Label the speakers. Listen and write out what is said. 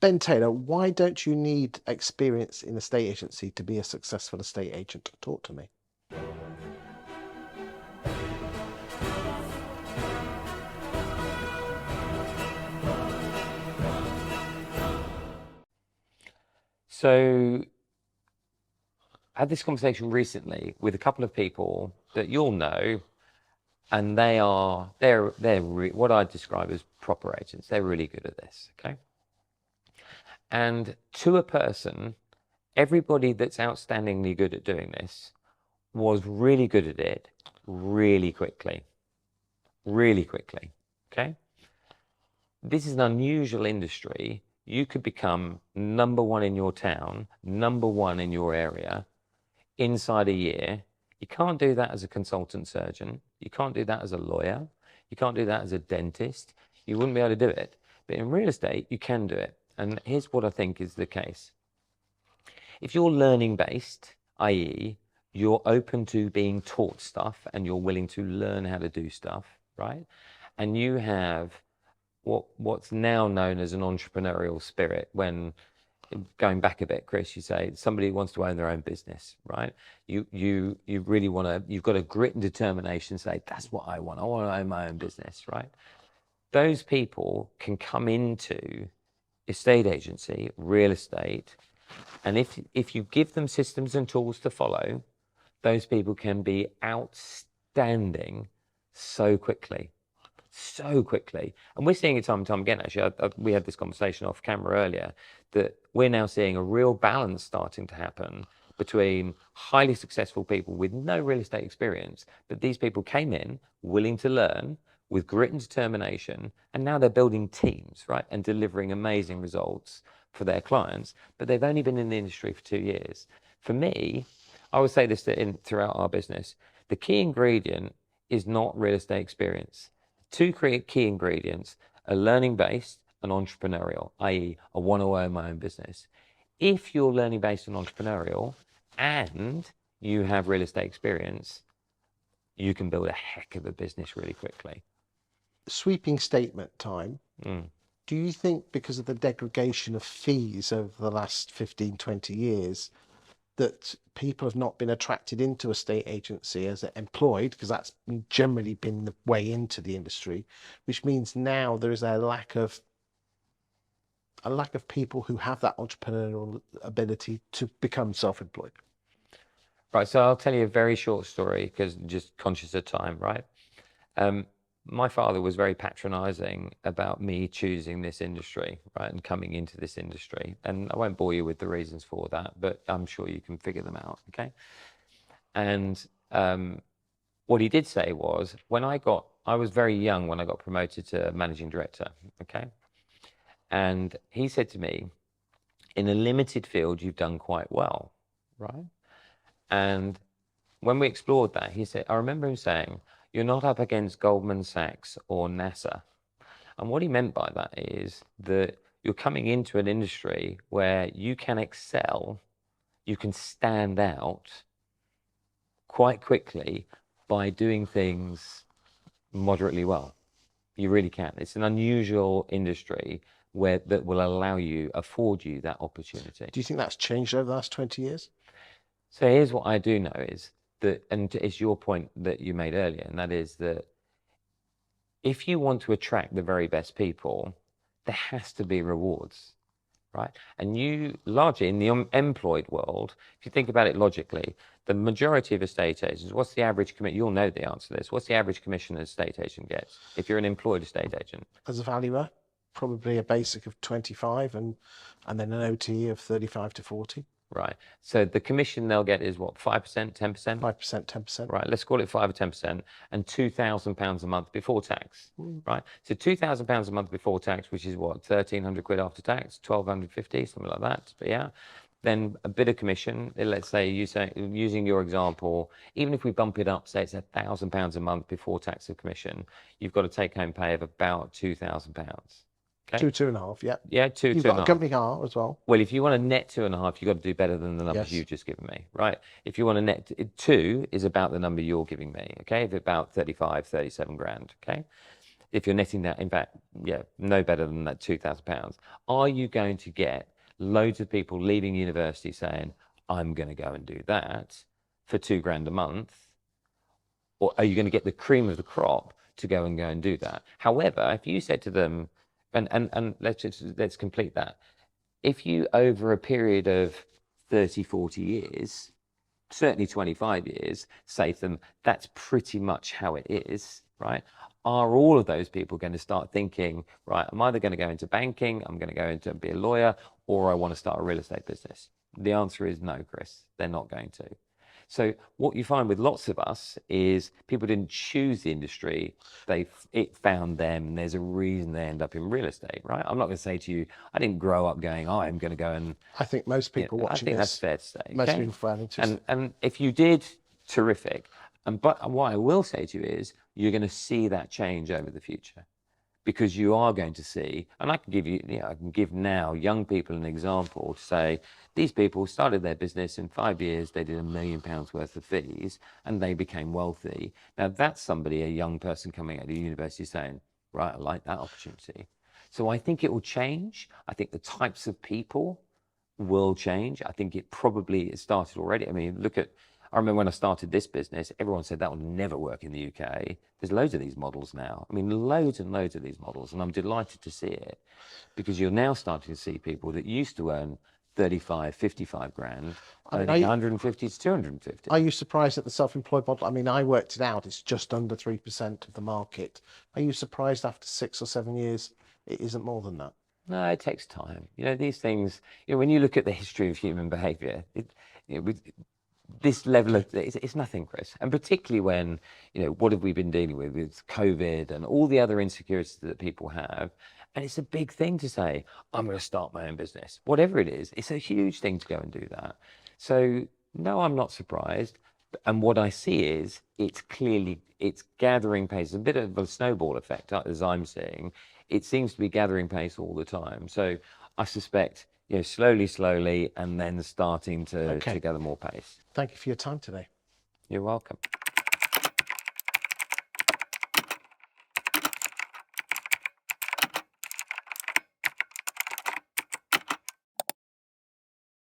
Speaker 1: Ben Taylor, why don't you need experience in estate agency to be a successful estate agent? Talk to me.
Speaker 2: So I had this conversation recently with a couple of people that you'll know, and they're what I describe as proper agents. They're really good at this, okay? And to a person, everybody that's outstandingly good at doing this was really good at it really quickly, okay? This is an unusual industry. You could become number one in your town, number one in your area inside a year. You can't do that as a consultant surgeon. You can't do that as a lawyer. You can't do that as a dentist. You wouldn't be able to do it. But in real estate, you can do it. And here's what I think is the case. If you're learning based, i.e., you're open to being taught stuff and you're willing to learn how to do stuff, right? And you have what's now known as an entrepreneurial spirit. When going back a bit, Chris, you say somebody wants to own their own business, right? You really want to, you've got a grit and determination, say, that's what I want to own my own business, right? Those people can come into estate agency, real estate, and if you give them systems and tools to follow, those people can be outstanding so quickly. And we're seeing it time and time again. Actually, we had this conversation off camera earlier, that we're now seeing a real balance starting to happen between highly successful people with no real estate experience, but these people came in willing to learn with grit and determination, and now they're building teams, right, and delivering amazing results for their clients, but they've only been in the industry for 2 years. For me, I would say this throughout our business, the key ingredient is not real estate experience. Two key ingredients are learning based and entrepreneurial, i.e., I want to own my own business. If you're learning based and entrepreneurial and you have real estate experience, you can build a heck of a business really quickly.
Speaker 1: Sweeping statement time. Do you think because of the degradation of fees over the last 15, 20 years, that people have not been attracted into a state agency as employed, because that's generally been the way into the industry, which means now there is a lack of people who have that entrepreneurial ability to become self-employed?
Speaker 2: Right, so I'll tell you a very short story because just conscious of time, right? My father was very patronizing about me choosing this industry, right, and coming into this industry. And I won't bore you with the reasons for that, but I'm sure you can figure them out, okay? And what he did say was, I was very young when I got promoted to managing director, okay? And he said to me, in a limited field, you've done quite well, right? And when we explored that, he said, I remember him saying, you're not up against Goldman Sachs or NASA. And what he meant by that is that you're coming into an industry where you can excel, you can stand out quite quickly by doing things moderately well. You really can. It's an unusual industry that will afford you that opportunity.
Speaker 1: Do you think that's changed over the last 20 years?
Speaker 2: So here's what I do know is that, and it's your point that you made earlier, and that is that if you want to attract the very best people, there has to be rewards, right? And you largely in the employed world, if you think about it logically, the majority of estate agents, what's the average commission? You'll know the answer to this. What's the average commission an estate agent gets if you're an employed estate agent?
Speaker 1: As a valuer, probably a basic of 25 and then an OTE of 35 to 40.
Speaker 2: Right. So the commission they'll get is what, 5%, 10%?
Speaker 1: 5%, 10%.
Speaker 2: Right. Let's call it 5 or 10%, and £2,000 a month before tax. Right. So £2,000 a month before tax, which is what, 1,300 quid after tax, 1,250, something like that. But yeah. Then a bit of commission. Let's say using your example, even if we bump it up, say it's £1,000 a month before tax of commission, you've got a take-home pay of about £2,000.
Speaker 1: Okay. 2.5, yeah.
Speaker 2: Yeah,
Speaker 1: You've got a company car as well.
Speaker 2: Well, if you want a net 2.5, you've got to do better than the numbers you've just given me, right? If you want a net 2 is about the number you're giving me, okay? If about 35, 37 grand, okay? if you're netting that, in fact, yeah, no better than that £2,000, are you going to get loads of people leaving university saying, I'm going to go and do that for £2,000 a month? Or are you going to get the cream of the crop to go and do that? However, if you said to them, and let's complete that. If you, over a period of 30, 40 years, certainly 25 years, say to them, that's pretty much how it is, right? Are all of those people going to start thinking, right, I'm either going to go into banking, I'm going to go into be a lawyer, or I want to start a real estate business? The answer is no, Chris, they're not going to. So what you find with lots of us is people didn't choose the industry, it found them, and there's a reason they end up in real estate, right? I'm not going to say to you, I didn't grow up going, oh, I'm going to go and...
Speaker 1: I think most people
Speaker 2: I
Speaker 1: watching
Speaker 2: think that's
Speaker 1: this,
Speaker 2: fair to say.
Speaker 1: most
Speaker 2: Okay?
Speaker 1: people find into
Speaker 2: And if you did, terrific. But what I will say to you is you're going to see that change over the future, because you are going to see, and I can give you, I can give now young people an example to say, these people started their business in 5 years, they did £1 million worth of fees, and they became wealthy. Now that's somebody, a young person coming out of university saying, right, I like that opportunity. So I think it will change. I think the types of people will change. I think it started already. I mean, I remember when I started this business, everyone said that will never work in the UK. There's loads of these models now. I mean, loads and loads of these models, and I'm delighted to see it, because you're now starting to see people that used to earn 35, 55 grand, earning 150 to 250.
Speaker 1: Are you surprised at the self-employed model? I mean, I worked it out. It's just under 3% of the market. Are you surprised after 6 or 7 years it isn't more than that?
Speaker 2: No, it takes time. These things, when you look at the history of human behavior, with this level of, it's nothing, Chris. And particularly when, what have we been dealing with COVID and all the other insecurities that people have. And it's a big thing to say, I'm going to start my own business. Whatever it is, it's a huge thing to go and do that. So no, I'm not surprised. And what I see is it's gathering pace. A bit of a snowball effect, as I'm seeing. It seems to be gathering pace all the time. So I suspect, slowly, and then starting to gather more pace.
Speaker 1: Thank you for your time today.
Speaker 2: You're welcome.